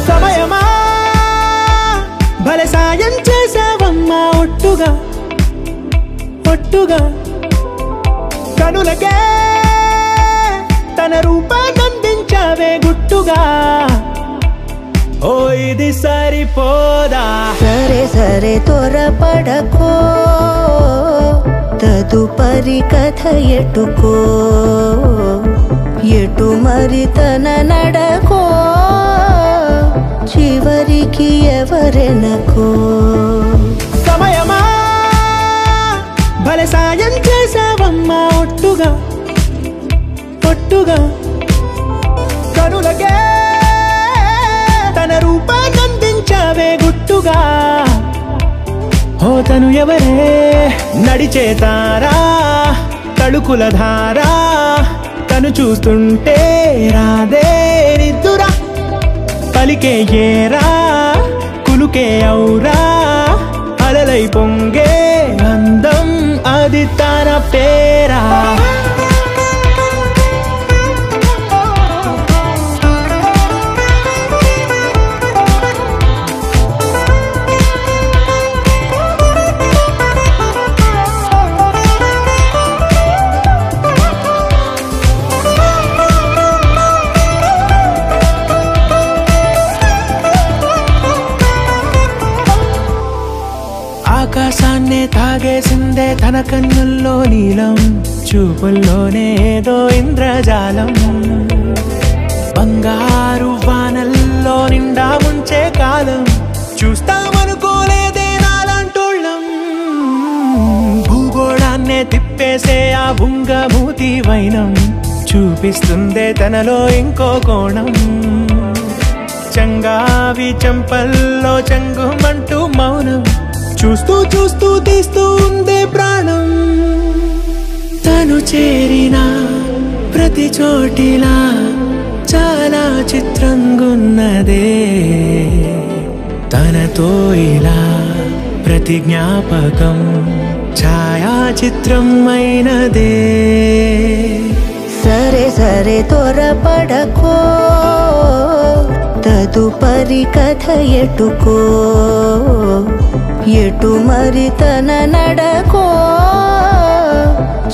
సమయమా భలే సాయం చేసావమ్మా ఒట్టుగా ఒట్టుగా కనులకే తన రూపాన్నందించావే గుట్టుగా ఓ ఇది సరిపోదా సరే సరే త్వరపడకో తదుపరి కథ ఎటుకో ఎటు మరి తన నడకో చివరికి ఎవరెనకో సమయమా భలే సాయం చేసావమ్మా ఒట్టుగా ఒట్టుగా కనులకే తన రూపాన్నందించావే గుట్టుగా ఓ తను ఎవరే నడిచే తారా తళుకుల ధారా తను చూస్తుంటే రాదే నిద్దురా పలికే ఏరా కులుకే ఔరా అలలై పొంగే అందం అది తన పేరా ఆకాశాన్నే తాగేసిందే తన కన్నుల్లో నీలం చూపుల్లోనే ఏదో ఇంద్రజాలం బంగారు వానల్లో నిండా ముంచే కాలం చూస్తామనుకోలేదే నాలాంటోళ్ళం భూగోళాన్నే తిప్పేసే ఆ బుంగమూతి వైనం చూపిస్తుందే తనలో ఇంకో కోణం చంగావి చంపల్లో చంగుమంటూ మౌనం చూస్తూ చూస్తూ తీస్తూ ఉందే ప్రాణం తను చేరిన ప్రతి చోటిలా చాలా చిత్రంగున్నదే తనతో ఇలా ప్రతి జ్ఞాపకం ఛాయాచిత్రం అయినదే సరే సరే త్వరపడకో తదుపరి కథ ఎటుకో ఎటు మరి తన నడకో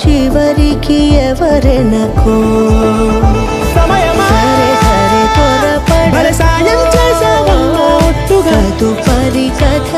చివరికి ఎవరెనకో సమయమా సరే సరే త్వరపడకో సాయం చేసావమ్మా ఒట్టుగా తదుపరి కథ